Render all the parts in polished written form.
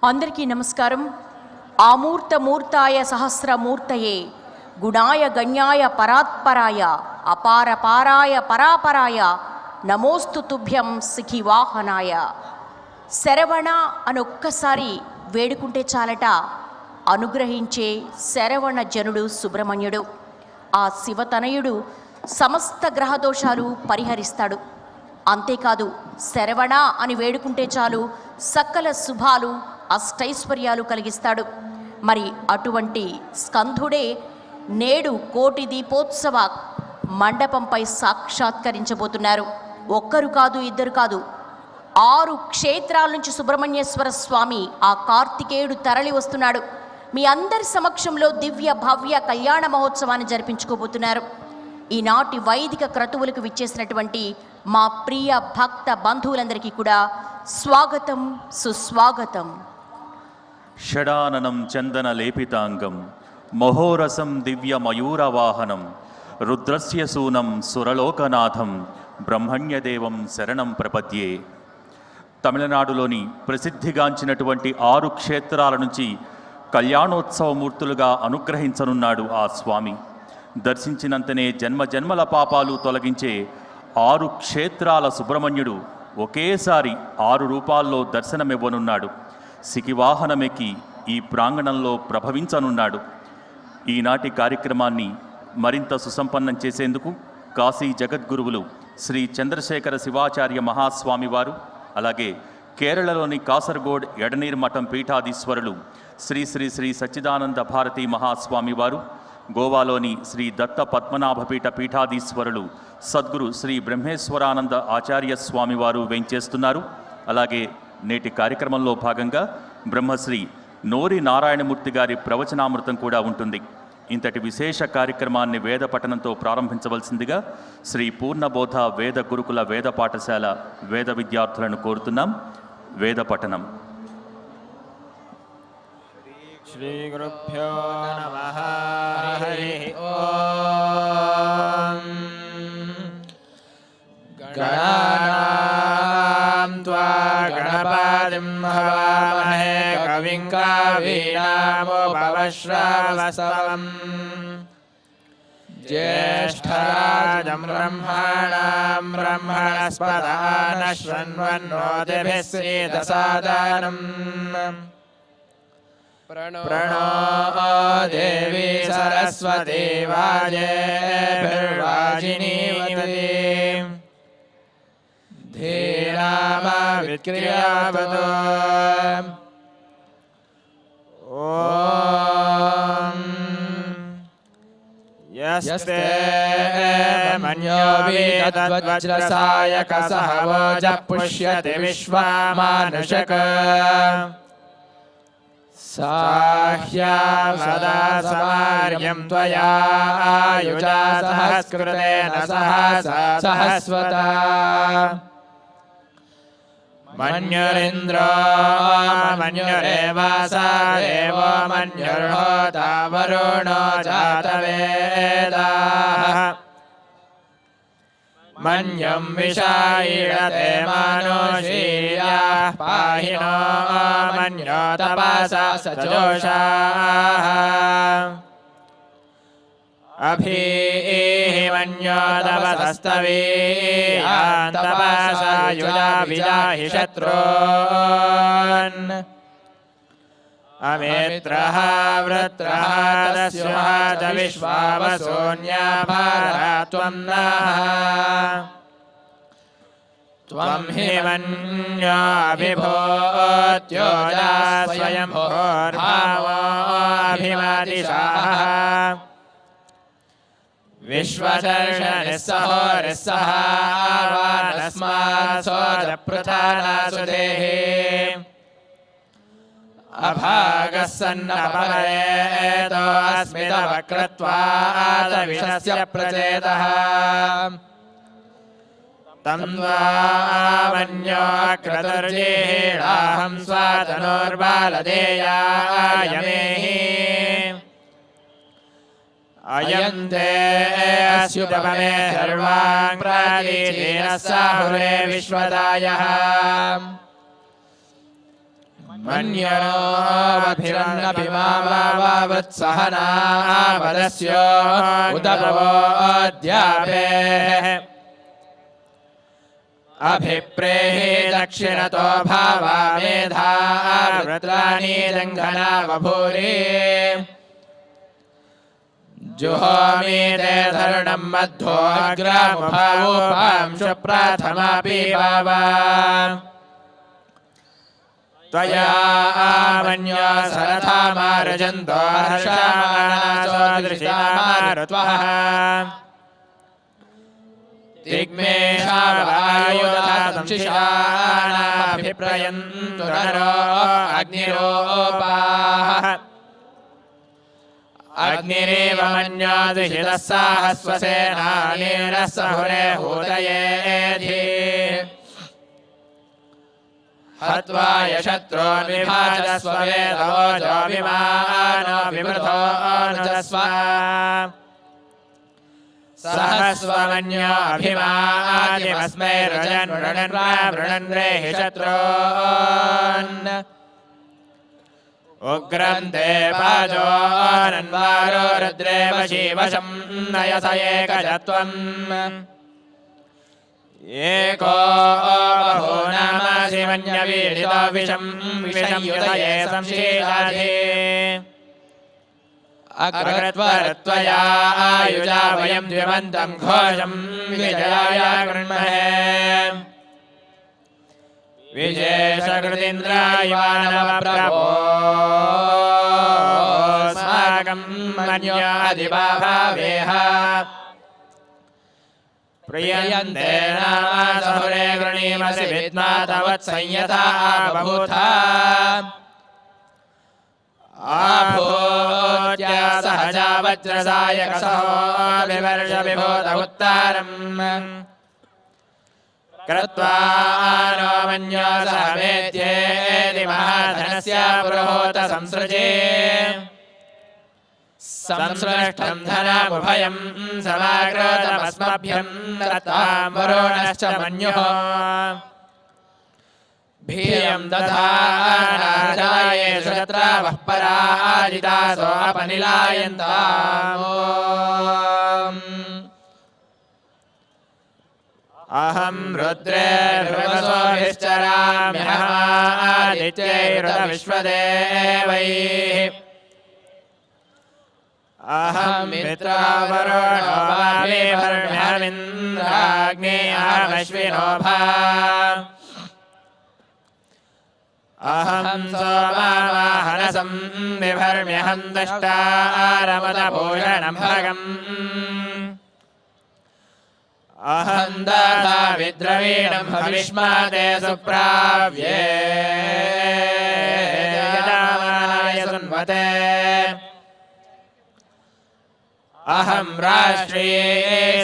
అందరికీ నమస్కారం. ఆమూర్తమూర్తాయ సహస్రమూర్తయే గుణాయ గణ్యాయ పరాత్పరాయ అపారపారాయ పరాపరాయ నమోస్తు తుభ్యం సిఖివాహనాయ. శరవణ అనొక్కసారి వేడుకుంటే చాలట అనుగ్రహించే శరవణ జనుడు సుబ్రహ్మణ్యుడు. ఆ శివతనయుడు సమస్త గ్రహదోషాలు పరిహరిస్తాడు. అంతేకాదు శరవణ అని వేడుకుంటే చాలు సకల శుభాలు అష్టైశ్వర్యాలు కలిగిస్తాడు. మరి అటువంటి స్కంధుడే నేడు కోటి దీపోత్సవ మండపంపై సాక్షాత్కరించబోతున్నారు. ఒక్కరు కాదు, ఇద్దరు కాదు, 6 క్షేత్రాల నుంచి సుబ్రహ్మణ్యేశ్వర స్వామి ఆ కార్తికేయుడు తరలి వస్తున్నాడు. మీ అందరి సమక్షంలో దివ్య భవ్య కళ్యాణ మహోత్సవాన్ని జరిపించుకోబోతున్నారు. ఈనాటి వైదిక క్రతువులకు విచ్చేసినటువంటి మా ప్రియ భక్త బంధువులందరికీ కూడా స్వాగతం, సుస్వాగతం. షడాననం చందన లేపితాంగం మహోరసం దివ్య మయూరవాహనం రుద్రస్య సూనం సురలోకనాథం బ్రహ్మణ్యదేవం శరణం ప్రపద్యే. తమిళనాడులోని ప్రసిద్ధిగాంచినటువంటి 6 క్షేత్రాల నుంచి కళ్యాణోత్సవమూర్తులుగా అనుగ్రహించనున్నాడు ఆ స్వామి. దర్శించినంతనే జన్మజన్మల పాపాలు తొలగించే 6 క్షేత్రాల సుబ్రహ్మణ్యుడు ఒకేసారి 6 రూపాల్లో దర్శనమివ్వనున్నాడు. సికివాహనమెక్కి ఈ ప్రాంగణంలో ప్రభవించనున్నాడు. ఈనాటి కార్యక్రమాన్ని మరింత సుసంపన్నం చేసేందుకు కాశీ జగద్గురువులు శ్రీ చంద్రశేఖర శివాచార్య మహాస్వామి వారు, అలాగే కేరళలోని కాసర్గోడ్ ఎడనీర్ మఠం పీఠాధీశ్వరులు శ్రీ శ్రీ శ్రీ సచ్చిదానంద భారతీ మహాస్వామి వారు, గోవాలోని శ్రీ దత్త పద్మనాభపీఠ పీఠాధీశ్వరులు సద్గురు శ్రీ బ్రహ్మేశ్వరానంద ఆచార్య స్వామి వారు వేంచేస్తున్నారు. అలాగే నేటి కార్యక్రమంలో భాగంగా బ్రహ్మశ్రీ నోరి నారాయణమూర్తి గారి ప్రవచనామృతం కూడా ఉంటుంది. ఇంతటి విశేష కార్యక్రమాన్ని వేద పఠనంతో ప్రారంభించవలసిందిగా శ్రీ పూర్ణబోధ వేద గురుకుల వేద పాఠశాల వేద విద్యార్థులను కోరుతున్నాం. వేద పఠనం. శ్రీ గురుభ్యో నమః. హరి ఓం. గణానాం త్వా గణపతిం హవామహే కవిం కవీనాముపవశ్రవస్తవం జ్యేష్ఠరాజం బ్రహ్మణాం బ్రహ్మణస్పదాన శృణ్వన్నోతిభిः सीदसादनं प्रणो देवी सरस्वती वाजेभिर्वाजिनीवती धीरामविक्रियावतो. ॐ यस्ते मन्यो विदद्वज्रसायकसह वोजः पुष्यति विश्वामानुषक साह्यावदा समार्यं त्वया आयुजा सहस्कृतेन सहस्वता. मन्युरिन्द्रो मन्युरेवास देवो मन्युर्होता वरुणो जातवेदाः. मन्यं विषायीरते मानुषीयाः पाहि नो मन्यो तपसा सजोषाः. अभीहि मन्यो तपसस्तवीयान् तपसा युजा विजाहि शत्रून्. अमित्रः वृत्रः तस्युः च विश्वावसून्याभारः त्वं नः. त्वं हि मन्यो विभूत्योजा स्वयं भूर्भावोऽभिमतिशाः. विश्वदर्शनिस्सहो निस्सः वानस्मात् सोदपृथानासु देहि. अभागः सन्नपरेतो अस्मितवक्रत्वात् विषस्य प्रचेतः. तं मन्यो क्रतुर्जीहीणाहं स्वातनोर्बालदेयाय मेहि. अयन्ते अस्युपमे सर्वान् प्राचीनः साहुरे विश्वदायः. मन्यरोऽभिरन्नभिमावृत्सहनावदस्य उदपवोऽद्यापेः अभिप्रेहि दक्षिणतो भावा मेधा वृत्राणि जङ्घना बभूरि जुहोमि ते धरणं मध्वो अग्रामुभावोपांशु प्राथमापि भावा त्वया मन्यो सरथा मारुजन्तो हर्षमाणासो दृश्यामारुत्वः दिग्मेषावायुधातंशिषाणाभिप्रयन्तु नरो अग्निरोपाः अग्निरेव मन्यो दुहितः साहस्वसेनानीरः सहुरे हूतयेधि हत्वा यशत्रो विभाजस्व वेदोजो विमानो विवृतो अनुजस्व सहस्वमन्यो अभिमादिमस्मै रुजन् वृणन् रेहि शत्रून् उग्रं देवाजोऽनन्वारो रुद्रेव शिवशं नयस एकजत्वम् एको बहो नामासि मन्यवीडितो विषं युतये संशीलाधि अग्रत्वरत्वया आयुजा वयं द्विमन्तं घोषं विजयाय गृह्महे विजयशकृतीन्द्रायवानवप्रभोस्माकं मन्यादिभावेह प्रियन्ते नामासहुरे गृणीमसि विद्मा तवत्संयता बभूथा आभूत्य सहजा वज्रसायकसहो विवर्ष विभूत उत्तारम् कृत्वा नो मन्यो सह वेद्येति महाधनस्य पुरोहूत संसृजे संसृष्टं धनमुभयं समाकृतमस्मभ्यं दत्तां वरुणश्च मन्युः भीयं दधानार्जायेषु शत्रावः पराजितासो अपनिलायन्ताम् अहं रुद्रेर्वसोभिश्चराम्यहमादित्यैरुतविश्वदेवैः अहं मित्रावरुणो वाविभर्म्यहमिन्द्राग्ने अहमश्विनोभा अहं सोमावाहनसं बिभर्म्यहं दष्टारमदभूषणं भगम् अहं दाता विद्रवीणं भविष्मादे सुप्राव्ये यदामाय सुन्वते अहं राष्ट्रिये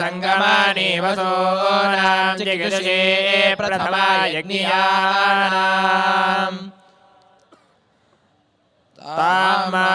सङ्गमानि वसूनां चिकित्से प्रथमा यज्ञियानाम् तामा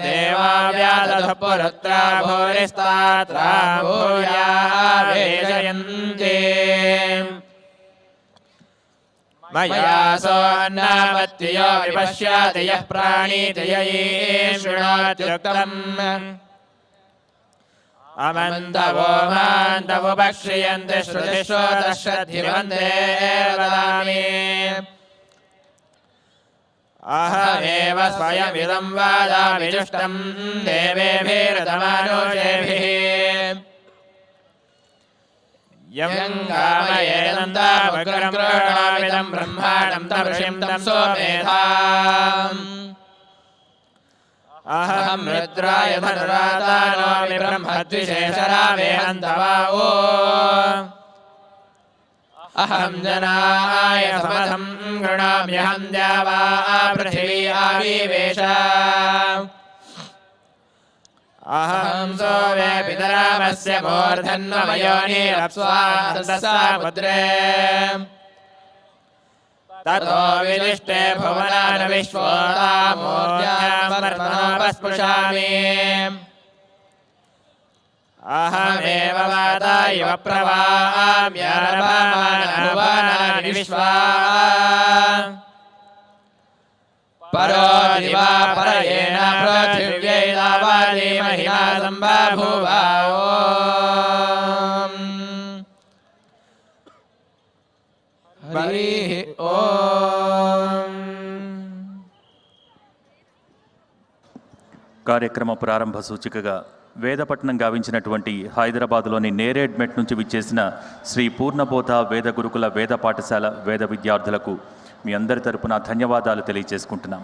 देवा व्यादधः पुरुत्रा भूरिस्तात्रा भूया वेशयन्ति मया सोऽन्नामत्ययो विपश्याति यः प्राणीति य शृणोत्युक्तम् अमन्तवो मान्तवुपक्ष्यन्ति श्रुतिश्रोतश्रद्धिवन्ते वदामि अहमेव स्वयमिदं वादामि जुष्टं देवेभिरतमानुषेभिः यं कामयेदन्तावग्रं गृह्णामिदं ब्रह्माणं तमृषिं तं सोमेधाम् अहं रुद्राय धनुरातानोमि ब्रह्मद्विशेषरावेहन्तवावो अहं जनाय समधं गृह्णाम्यहं द्यावा पृथिवी आविवेश अहं सोमे पितरामस्य मूर्धन्वमयोनिरप्स्वादसामुद्रे ततो विदिष्टे भुवनानि विश्वोदामूर्ध्यामर्मणोपस्पृशामि अहमेव माता इव प्रवाम्यर्भमानभुवनानि विश्वा परो दिवा परयेण पृथिव्यै दावादि महिमा सम्बभूव हरिः ओम् కార్యక్రమ ప్రారంభ సూచికగా వేదపట్నం గావించినటువంటి హైదరాబాద్లోని నేరేడ్ మెట్ నుంచి విచ్చేసిన శ్రీ పూర్ణబోధ వేద గురుకుల వేద పాఠశాల వేద విద్యార్థులకు మీ అందరి తరపున ధన్యవాదాలు తెలియజేసుకుంటున్నాం.